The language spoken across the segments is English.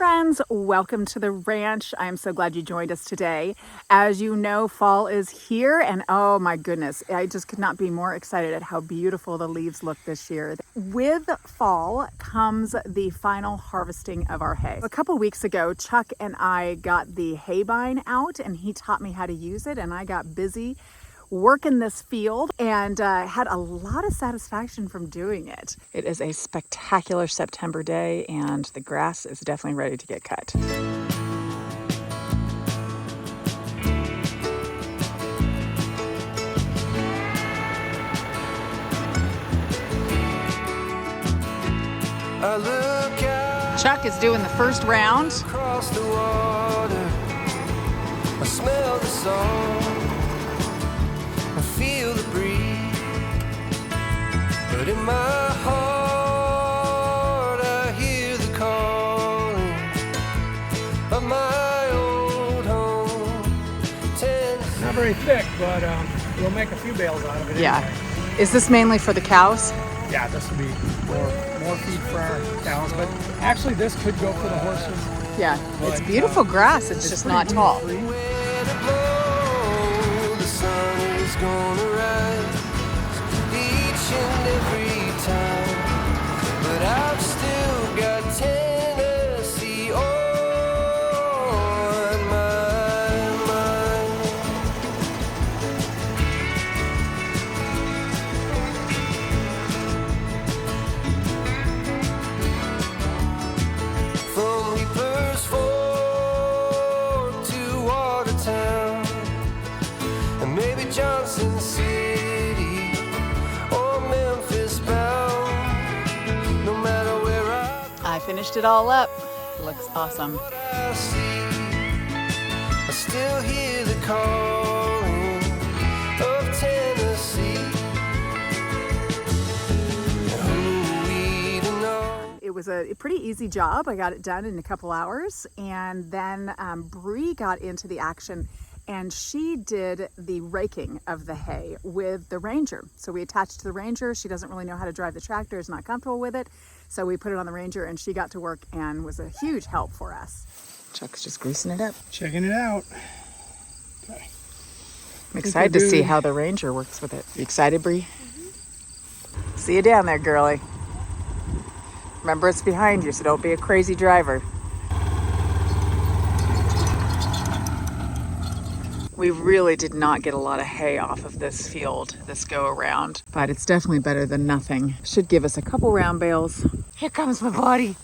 friends, welcome to the ranch. I am so glad you joined us today. As you know, fall is here and oh my goodness, I just could not be more excited at how beautiful the leaves look this year. With fall comes the final harvesting of our hay. A couple weeks ago, Chuck and I got the hay bine out and he taught me how to use it, and I got busy working this field and had a lot of satisfaction from doing it. It is a spectacular September day and the grass is definitely ready to get cut. Chuck is doing the first round. Across the water, I smell the salt. Feel the breeze, but in my heart I hear the calling of my old home, Tennessee. Not very thick, but we'll make a few bales out of it. Yeah. Anyway. Is this mainly for the cows? Yeah, this will be more feed for our cows, but actually this could go for the horses. Yeah, it's beautiful grass. It's just not tall. Gonna rise each and every time, but I've still got Tennessee on my mind. From Leapers Ford to Watertown, and maybe Johnson City or Memphis bound. No matter where I finished it all up. It looks awesome. I see, I still hear the calling of Tennessee. It was a pretty easy job. I got it done in a couple hours, and then Bree got into the action and she did the raking of the hay with the Ranger. So we attached to the Ranger. She doesn't really know how to drive the tractor, is not comfortable with it. So we put it on the Ranger and she got to work and was a huge help for us. Chuck's just greasing it up. Checking it out. Okay. I'm excited to see how the Ranger works with it. You excited, Bree? Mm-hmm. See you down there, girlie. Remember, it's behind you, so don't be a crazy driver. We really did not get a lot of hay off of this field this go around, but it's definitely better than nothing. Should give us a couple round bales. Here comes my buddy.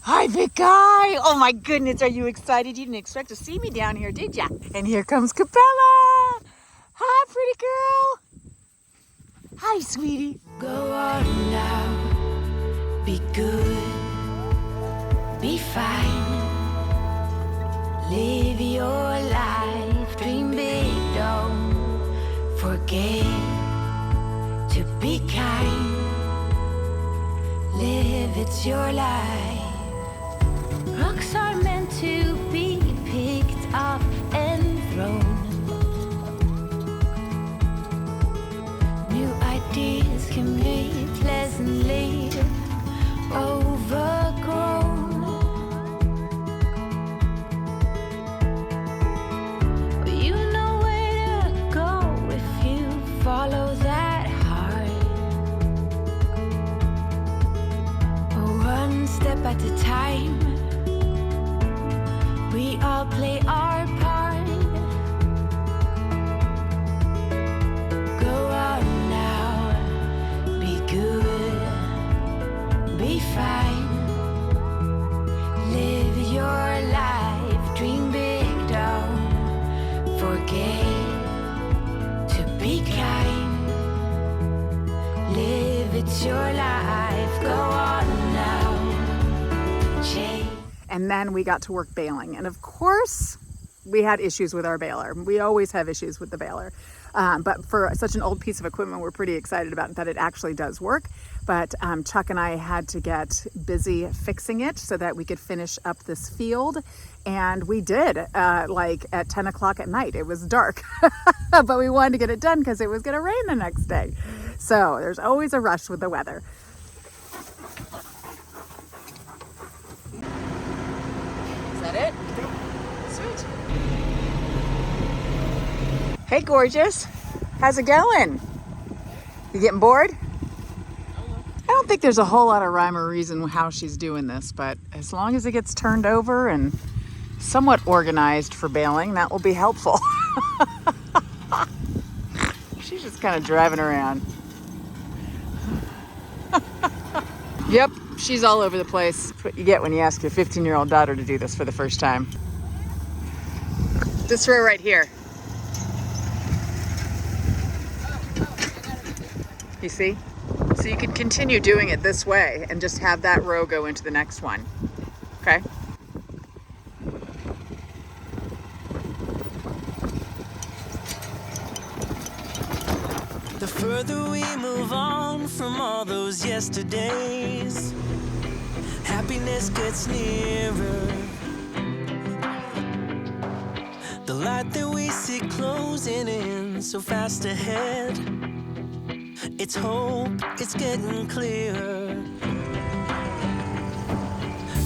Hi, big guy. Oh my goodness, are you excited? You didn't expect to see me down here, did ya? And here comes Capella. Hi, pretty girl. Hi, sweetie. Go on now, be good, be fine. Live your life, dream big, don't forget to be kind. Live, it's your life. Rocks are meant to be picked up and thrown. New ideas can be pleasantly overgrown. Follow that heart, one step at a time. We all play our part. Go out now, be good, be fine. Live your life, dream big, don't forget to be kind. Live, it's your life. Go on now. Change. And then we got to work baling. And of course, we had issues with our baler. We always have issues with the baler. But for such an old piece of equipment, we're pretty excited about that it actually does work. But Chuck and I had to get busy fixing it so that we could finish up this field. And we did, like at 10 o'clock at night. It was dark, but we wanted to get it done because it was going to rain the next day. So there's always a rush with the weather. Hey, gorgeous. How's it going? You getting bored? I don't think there's a whole lot of rhyme or reason how she's doing this, but as long as it gets turned over and somewhat organized for baling, that will be helpful. She's just kind of driving around. Yep, she's all over the place. That's what you get when you ask your 15-year-old daughter to do this for the first time. This row right here. You see? So you can continue doing it this way and just have that row go into the next one. Okay? The further we move on from all those yesterdays, happiness gets nearer. The light that we see closing in so fast ahead, it's hope, it's getting clearer.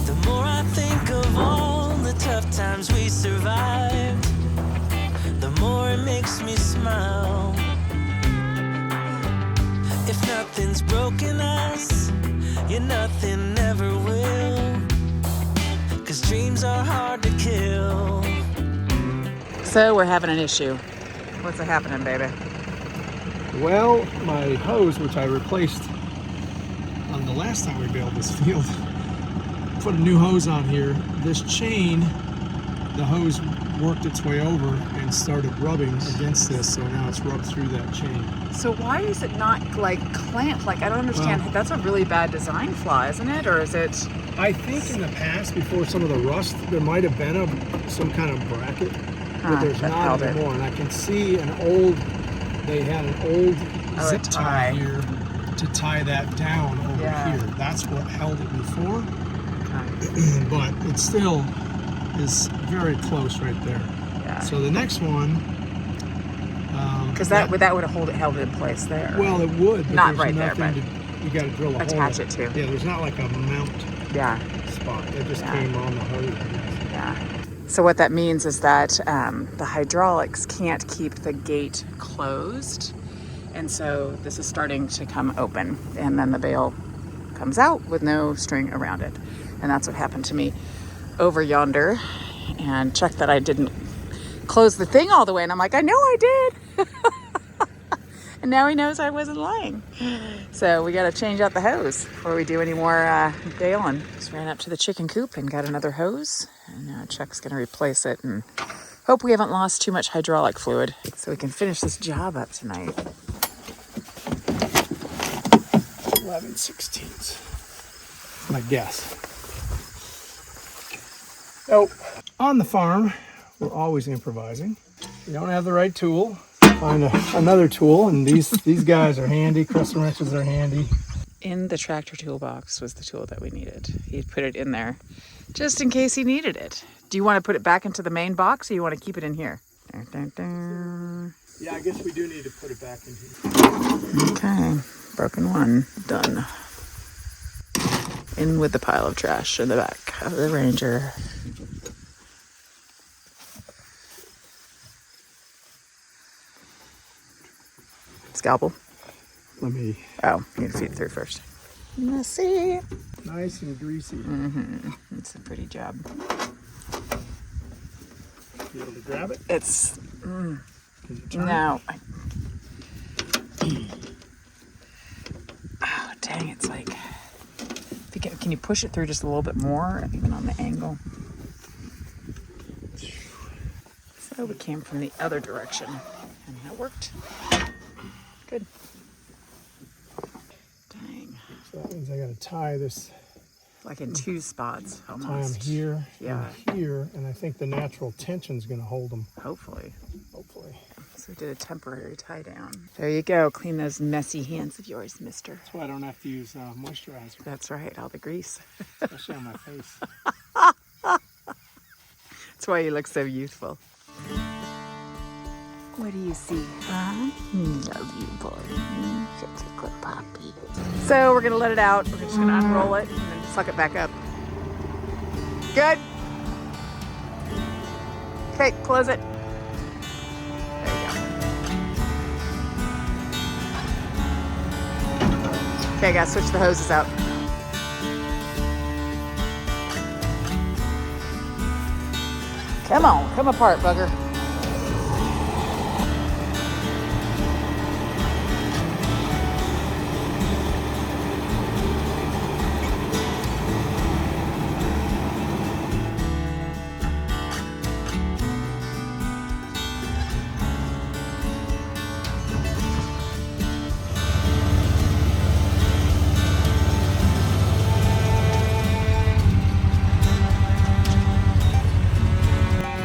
The more I think of all the tough times we survived, the more it makes me smile. If nothing's broken us, yeah, nothing never will. 'Cause dreams are hard to kill. So we're having an issue. What's happening, baby? Well, my hose, which I replaced on the last time we baled this field, put a new hose on here. This chain, the hose worked its way over and started rubbing against this, so now it's rubbed through that chain. So why is it not like clamped? Like, I don't understand. That's a really bad design flaw, isn't it? Or is it? I think in the past, before some of the rust, there might have been some kind of bracket, but there's that not held it. anymore. And I can see they had an old zip tie here to tie that down over here. That's what held it before, but it still is very close right there. Yeah. So the next one, Because that would have held it in place there. well, it would, but Not there's right there, nothing you got to drill a hole. attach it to. Yeah, there's not like a mount Yeah. spot. It just came on the hose, I guess. Yeah. So what that means is that the hydraulics can't keep the gate closed. And so this is starting to come open. And then the bale comes out with no string around it. And that's what happened to me over yonder. And check that I didn't close the thing all the way. And I'm like, I know I did. And now he knows I wasn't lying. So we got to change out the hose before we do any more baling. Just ran up to the chicken coop and got another hose. And now Chuck's going to replace it and hope we haven't lost too much hydraulic fluid so we can finish this job up tonight. 11/16. My guess. Oh, on the farm, we're always improvising. You don't have the right tool, find another tool, and these guys are handy. Crescent wrenches are handy. In the tractor toolbox was the tool that we needed. He put it in there just in case he needed it. Do you want to put it back into the main box or you want to keep it in here? Dun, dun, dun. Yeah, I guess we do need to put it back in here. Okay, broken one, done. In with the pile of trash in the back of the Ranger. Scalpel. Let me. Oh, you need to feed it through first. Messy. Nice and greasy. It's a pretty job. Be able to grab it? It's Can you turn no. Oh dang! It's like. Can you push it through just a little bit more, even on the angle? So we came from the other direction, and that worked. Good. Dang. So that means I got to tie this. Like in two spots, Tie them almost. here Yeah. and here, and I think the natural tension's going to hold them. Hopefully. Hopefully. So we did a temporary tie down. There you go. Clean those messy hands of yours, mister. That's why I don't have to use moisturizer, That's right. All the grease. especially on my face. That's why you look so youthful. What do you see, huh? Love you, boy. Such a good puppy. So we're gonna let it out. We're just gonna unroll it and then suck it back up. Good. Okay, close it. There you go. Okay, guys, switch the hoses out. Come on, come apart, bugger.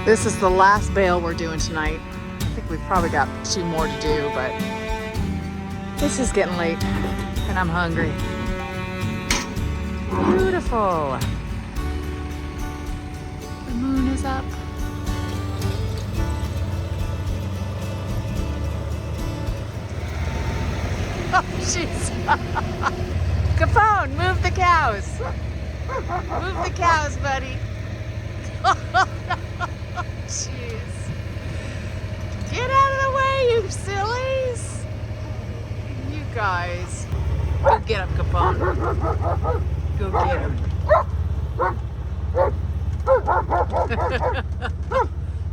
This is the last bale we're doing tonight. I think we've probably got 2 more to do, but it's just getting late and I'm hungry. Beautiful. The moon is up. Oh, jeez. Capone, move the cows. Move the cows, buddy. Jeez. Get out of the way, you sillies. You guys. Go get him, Capone. Go get him.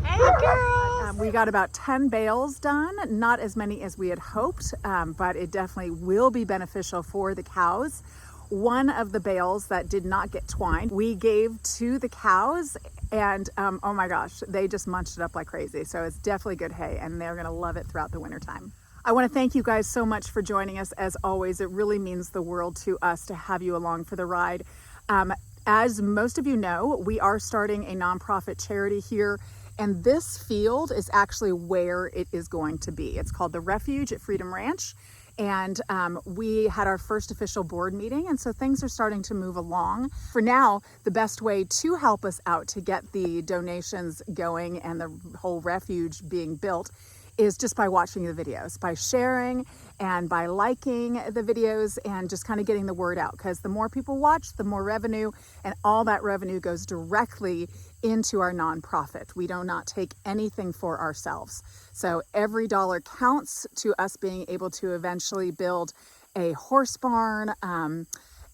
Hey, girls. We got about 10 bales done. Not as many as we had hoped, but it definitely will be beneficial for the cows. One of the bales that did not get twined, we gave to the cows, and oh my gosh, they just munched it up like crazy. So it's definitely good hay, and they're gonna love it throughout the winter time. I wanna thank you guys so much for joining us. As always, it really means the world to us to have you along for the ride. As most of you know, we are starting a nonprofit charity here, and this field is actually where it is going to be. It's called the Refuge at Freedom Ranch. And we had our first official board meeting, and so things are starting to move along. For now, the best way to help us out to get the donations going and the whole refuge being built is just by watching the videos, by sharing and by liking the videos and just kind of getting the word out, because the more people watch, the more revenue, and all that revenue goes directly into our nonprofit. We do not take anything for ourselves. So every dollar counts to us being able to eventually build a horse barn,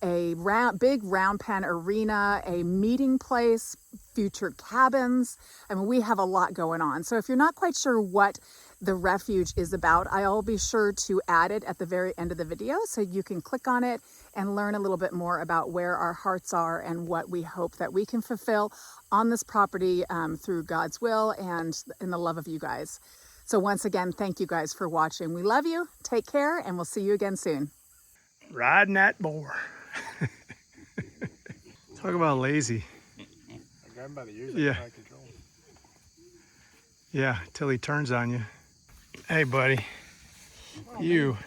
a big round pen arena, a meeting place, future cabins. I mean, we have a lot going on. So if you're not quite sure what the refuge is about, I'll be sure to add it at the very end of the video so you can click on it and learn a little bit more about where our hearts are and what we hope that we can fulfill on this property through God's will and in the love of you guys. So once again, thank you guys for watching. We love you. Take care, and we'll see you again soon. Riding that boar. Talk about lazy. I grab him by the ears. Yeah. Out of control. Yeah, till he turns on you. Hey, buddy. You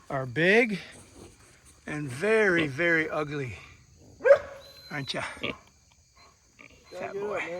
are big and very, very ugly, aren't ya? Fat boy.